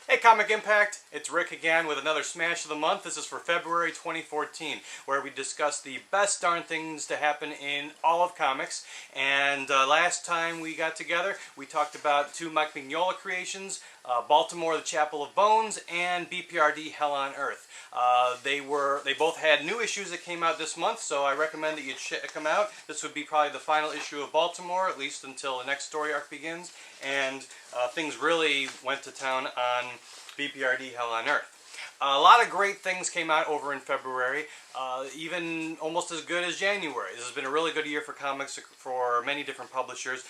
Hey Comic Impact, it's Rick again with another Smash of the Month. This is for February 2014, where we discuss the best darn things to happen in all of comics. And last time we got together, we talked about two Mike Mignola creations, Baltimore, the Chapel of Bones, and BPRD, Hell on Earth. They both had new issues that came out this month, so I recommend that you check them out. This would be probably the final issue of Baltimore, at least until the next story arc begins. And things really went to town on BPRD Hell on Earth. A lot of great things came out over in February, even almost as good as January. This has been a really good year for comics for many different publishers.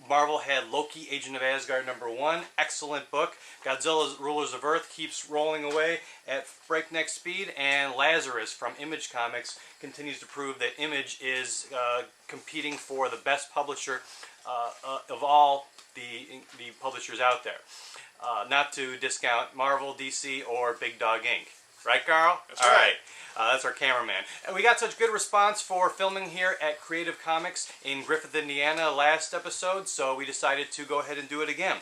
Marvel had Loki, Agent of Asgard #1, excellent book. Godzilla's Rulers of Earth keeps rolling away at breakneck speed, and Lazarus from Image Comics continues to prove that Image is competing for the best publisher of all the publishers out there. Not to discount Marvel, DC, or Big Dog Inc. Right, Carl? That's right. That's our cameraman. And we got such good response for filming here at Creative Comics in Griffith, Indiana last episode, so we decided to go ahead and do it again.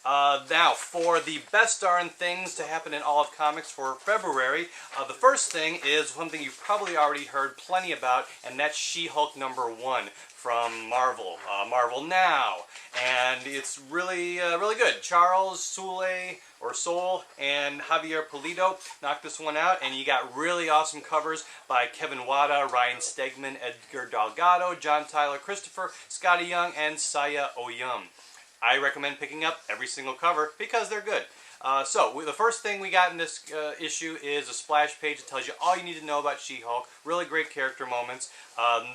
Now, for the best darn things to happen in all of comics for February, the first thing is something you've probably already heard plenty about, and that's She-Hulk #1 from Marvel. Marvel Now. And it's really, really good. Charles Soule and Javier Pulido knocked this one out, and you got really awesome covers by Kevin Wada, Ryan Stegman, Edgar Delgado, John Tyler Christopher, Scotty Young, and Saya Oyum. I recommend picking up every single cover because they're good. So the first thing we got in this issue is a splash page that tells you all you need to know about She-Hulk. Really great character moments.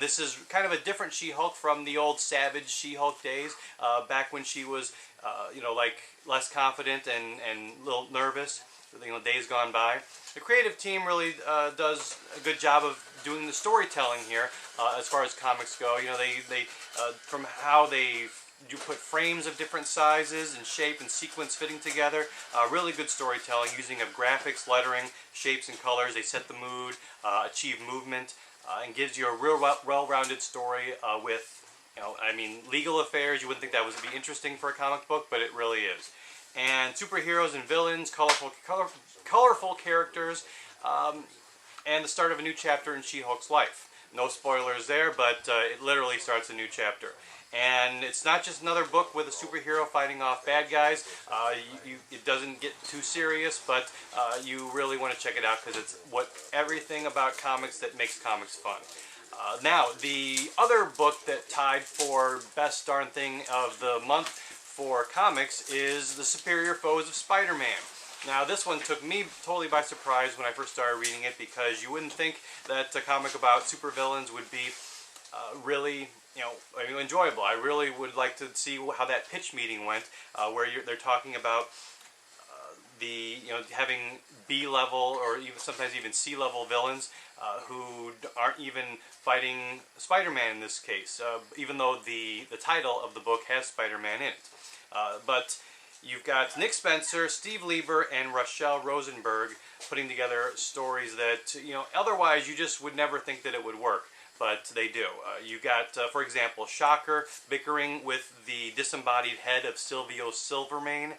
This is kind of a different She-Hulk from the old savage She-Hulk days, back when she was, like less confident and a little nervous. Days gone by. The creative team really does a good job of doing the storytelling here as far as comics go. They from how you put frames of different sizes and shape and sequence fitting together. Really good storytelling using of graphics, lettering, shapes, and colors. They set the mood, achieve movement, and gives you a real well-rounded story with, legal affairs. You wouldn't think that would be interesting for a comic book, but it really is. And superheroes and villains, colorful characters, and the start of a new chapter in She-Hulk's life. No spoilers there, but it literally starts a new chapter. And it's not just another book with a superhero fighting off bad guys. It doesn't get too serious, but you really want to check it out because it's everything about comics that makes comics fun. Now, the other book that tied for best darn thing of the month for comics is The Superior Foes of Spider-Man. Now, this one took me totally by surprise when I first started reading it, because you wouldn't think that a comic about supervillains would be really, enjoyable. I really would like to see how that pitch meeting went, where they're talking about having B-level or even sometimes even C-level villains who aren't even fighting Spider-Man in this case, even though the title of the book has Spider-Man in it. But you've got Nick Spencer, Steve Lieber, and Rachelle Rosenberg putting together stories that, otherwise you just would never think that it would work. But they do. You got, for example, Shocker bickering with the disembodied head of Silvio Silvermane,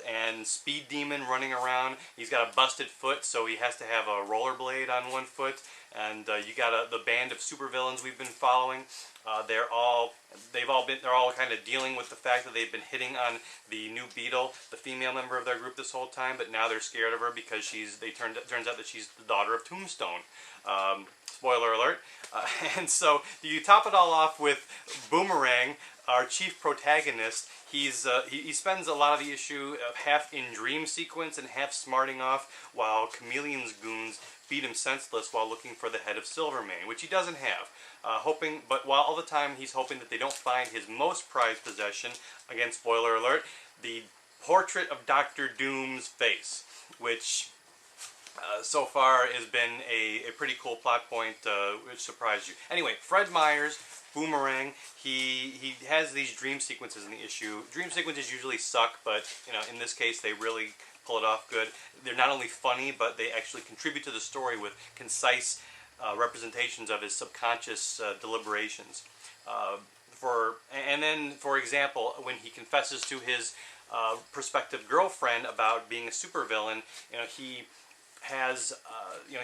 and Speed Demon running around. He's got a busted foot, so he has to have a rollerblade on one foot. And you got the band of supervillains we've been following. They're all kind of dealing with the fact that they've been hitting on the new Beetle, the female member of their group, this whole time. But now they're scared of her because turns out that she's the daughter of Tombstone. Spoiler alert. And so you top it all off with Boomerang, our chief protagonist. He spends a lot of the issue half in dream sequence and half smarting off, while Chameleon's goons beat him senseless while looking for the head of Silvermane, which he doesn't have. But while all the time he's hoping that they don't find his most prized possession, again, spoiler alert, the portrait of Dr. Doom's face, which so far has been a pretty cool plot point, which surprised you. Anyway, Fred Myers, Boomerang, he has these dream sequences in the issue. Dream sequences usually suck, but in this case they really pull it off good. They're not only funny, but they actually contribute to the story with concise representations of his subconscious deliberations. and then, for example, when he confesses to his prospective girlfriend about being a supervillain, he has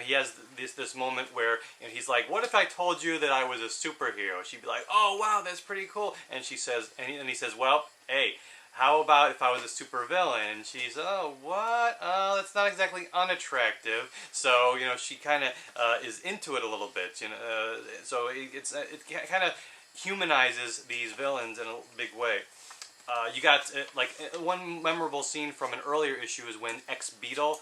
he has this moment where he's like, "What if I told you that I was a superhero?" She'd be like, "Oh wow, that's pretty cool." And she says, and he says, "Well, hey, how about if I was a supervillain?" And she's, "Oh, what? Oh, that's not exactly unattractive." So she kind of is into it a little bit. So it kind of humanizes these villains in a big way. You got one memorable scene from an earlier issue is when Ex-Beetle,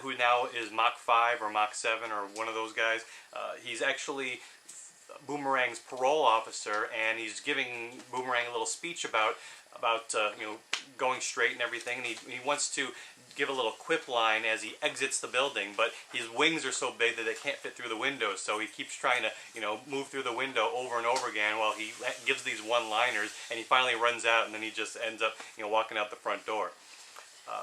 who now is Mach 5 or Mach 7 or one of those guys, he's actually Boomerang's parole officer, and he's giving Boomerang a little speech about going straight and everything, and he wants to give a little quip line as he exits the building, but his wings are so big that they can't fit through the window, so he keeps trying to move through the window over and over again while he gives these one-liners, and he finally runs out, and then he just ends up walking out the front door.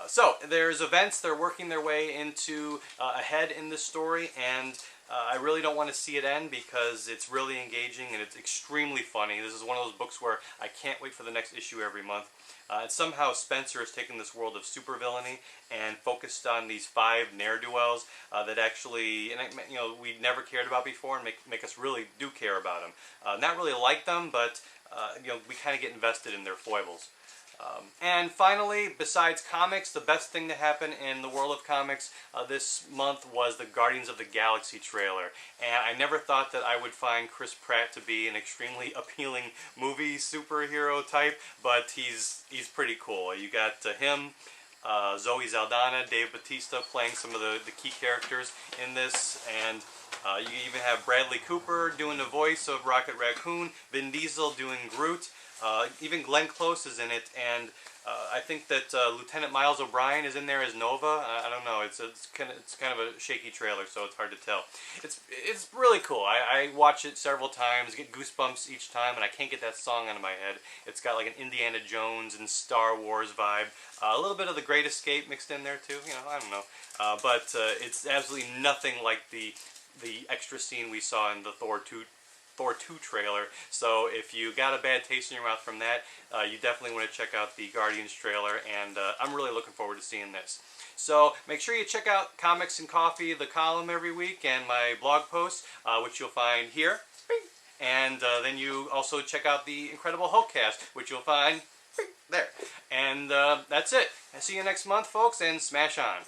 So there's events, they're working their way into ahead in this story, and I really don't want to see it end because it's really engaging and it's extremely funny. This is one of those books where I can't wait for the next issue every month. And somehow Spencer has taken this world of supervillainy and focused on these 5 ne'er-do-wells that actually, we never cared about before, and make us really do care about them. Not really like them, but we kind of get invested in their foibles. And finally, besides comics, the best thing to happen in the world of comics this month was the Guardians of the Galaxy trailer. And I never thought that I would find Chris Pratt to be an extremely appealing movie superhero type, but he's pretty cool. You got him, Zoe Saldana, Dave Bautista playing some of the key characters in this, and you even have Bradley Cooper doing the voice of Rocket Raccoon, Vin Diesel doing Groot. Even Glenn Close is in it, and I think that Lieutenant Miles O'Brien is in there as Nova. I don't know. It's kind of a shaky trailer, so it's hard to tell. It's really cool. I watch it several times, get goosebumps each time, and I can't get that song out of my head. It's got like an Indiana Jones and Star Wars vibe. A little bit of The Great Escape mixed in there too. I don't know. But it's absolutely nothing like the extra scene we saw in the Thor 2 trailer, so if you got a bad taste in your mouth from that, you definitely want to check out the Guardians trailer, and I'm really looking forward to seeing this. So make sure you check out Comics and Coffee, the column every week, and my blog posts, which you'll find here, and then you also check out the Incredible Hulkcast, which you'll find there. And that's it. I'll see you next month, folks, and smash on.